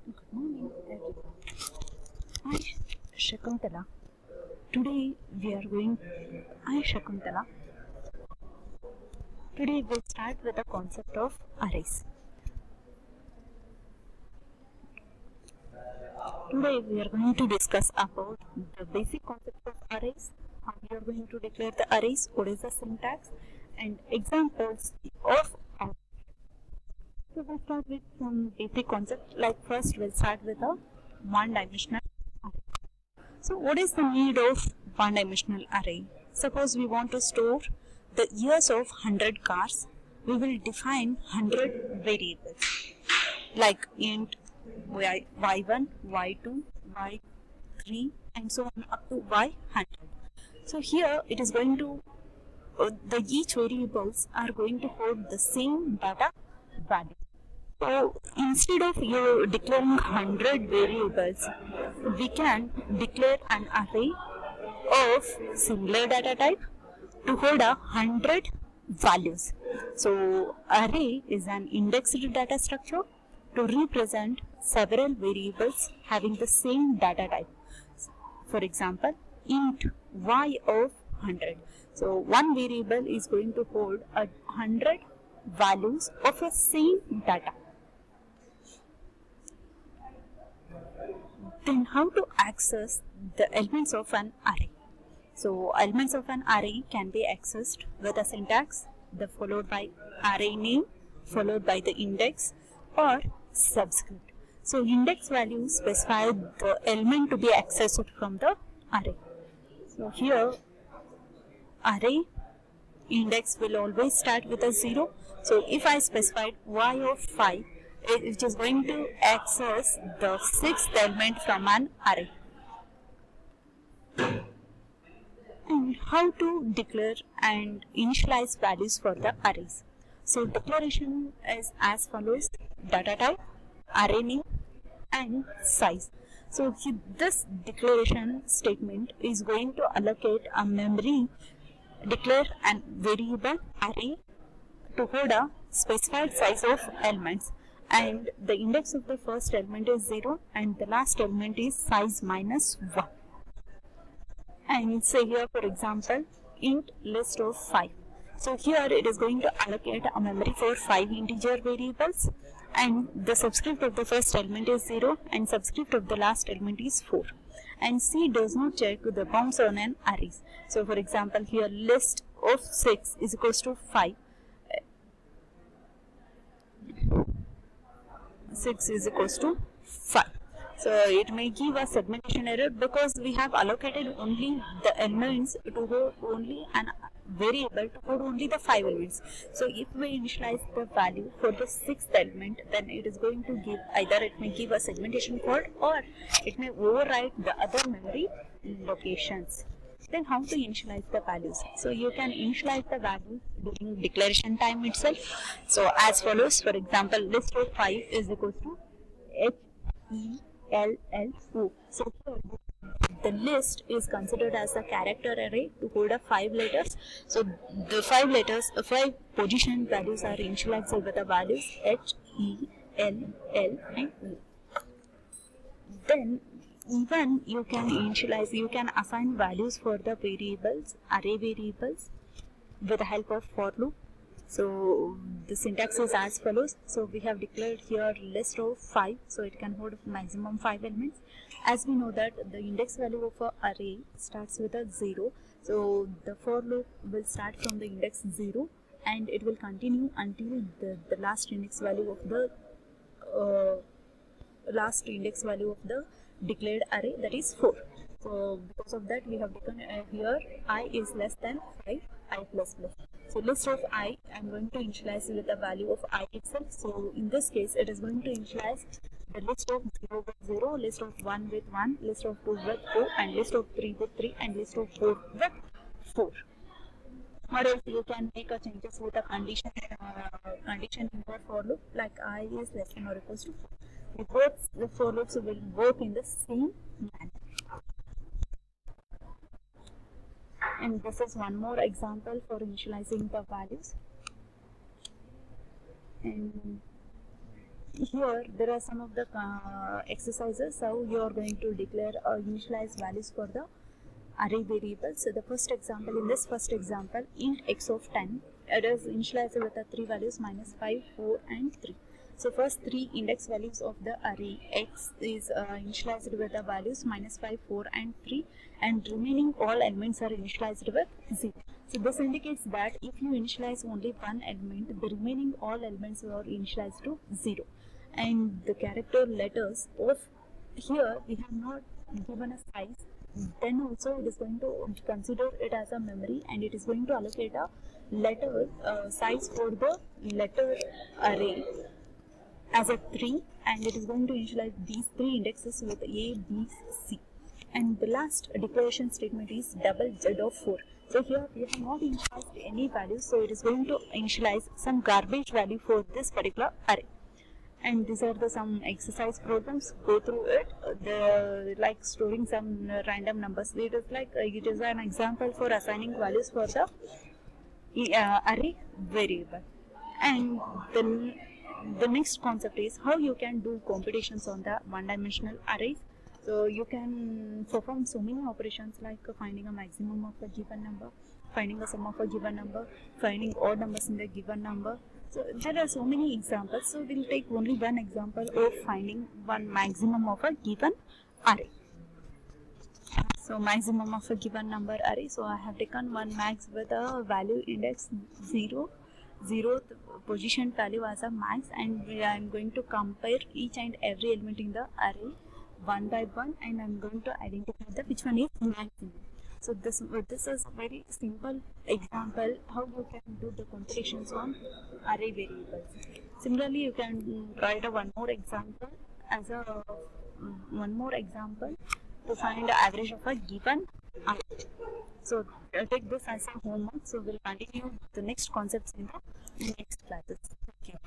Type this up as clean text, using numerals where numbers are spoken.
Good morning, everyone. I Shakuntala. Today we are going. I Shakuntala. Today we'll start with the concept of arrays. Today we are going to discuss about the basic concept of arrays, how we are going to declare the arrays, what is the syntax, and examples of arrays. So we'll start with some basic concept. Like first we'll start with a one-dimensional array. So what is the need of one-dimensional array? Suppose we want to store the years of 100 cars. We will define 100 variables like int y1, y2, y3 and so on up to y100. So here it is going to each variables are going to hold the same data value. So instead of you declaring 100 variables, we can declare an array of similar data type to hold 100 values. So array is an indexed data structure to represent several variables having the same data type. For example, int y of 100. So one variable is going to hold 100 values of the same data. Then how to access the elements of an array? So elements of an array can be accessed with a syntax followed by array name followed by the index or subscript. So index values specify the element to be accessed from the array. So here array index will always start with a 0. So if I specified y of 5, it is going to access the 6th element from an array. And how to declare and initialize values for the arrays. So declaration is as follows: data type, array name and size. So this declaration statement is going to allocate a memory, declare an variable array to hold a specified size of elements, and the index of the first element is 0 and the last element is size minus 1. And say here for example int list of 5. So here it is going to allocate a memory for 5 integer variables, and the subscript of the first element is 0 and subscript of the last element is 4. And C does not check the bounds on an array. So for example here list of 6 is equals to 5. 6 is equals to 5. So it may give a segmentation error because we have allocated only the elements to hold only an variable to hold only the 5 elements. So if we initialize the value for the 6th element, then it is going to give either it may give a segmentation fault or it may override the other memory locations. Then how to initialize the values? So you can initialize the values during declaration time itself. So as follows, for example, list of 5 is equals to HELLO. So the list is considered as a character array to hold up 5 letters. So the 5 position values are initialized with the values H, E, L, L and E. Then even you can assign values for the variables, array variables with the help of for loop. So the syntax is as follows. So we have declared here list of 5, so it can hold maximum 5 elements. As we know that the index value of an array starts with a 0, so the for loop will start from the index 0 and it will continue until the last index value of the declared array, that is 4. So because of that we have taken here I is less than 5, I plus plus. So list of I am going to initialize with the value of I itself. So in this case it is going to initialize the list of 0 with 0, list of 1 with 1, list of 2 with 2 and list of 3 with 3 and list of 4 with 4. Or else you can make a changes with a condition in your for loop like I is less than or equals to 4. Both the for loops will work in the same manner. And this is one more example for initializing the values. And here there are some of the exercises how you are going to declare initialize values for the array variables. So the first example, in this first example, int x of 10, it is initialized with the three values minus 5, 4 and 3. So first three index values of the array x is initialized with the values minus 5, 4 and 3, and remaining all elements are initialized with 0. So this indicates that if you initialize only one element, the remaining all elements are initialized to 0. And the character letters of here we have not given a size, then also it is going to consider it as a memory, and it is going to allocate a letter size for the letter array as a 3, and it is going to initialize these three indexes with A, B, C. And the last declaration statement is double Z of 4. So here we have not initialized any values, so it is going to initialize some garbage value for this particular array. And these are the some exercise programs. Go through it. The like storing some random numbers. It is like it is an example for assigning values for the array variable. And the next concept is how you can do computations on the one-dimensional arrays. So you can perform so many operations like finding a maximum of a given number, finding a sum of a given number, finding odd numbers in the given number. So there are so many examples. So we'll take only one example of finding one maximum of a given array. So maximum of a given number array. So I have taken one max with a value index 0, 0th position value as a max, and I am going to compare each and every element in the array one by one, and I am going to identify the which one is maximum. So this is a very simple example how you can do the computations on array variables. Similarly, you can write a one more example to find the average of a given array. So take this as a homework. So we'll continue the next concepts in the next classes. Thank you.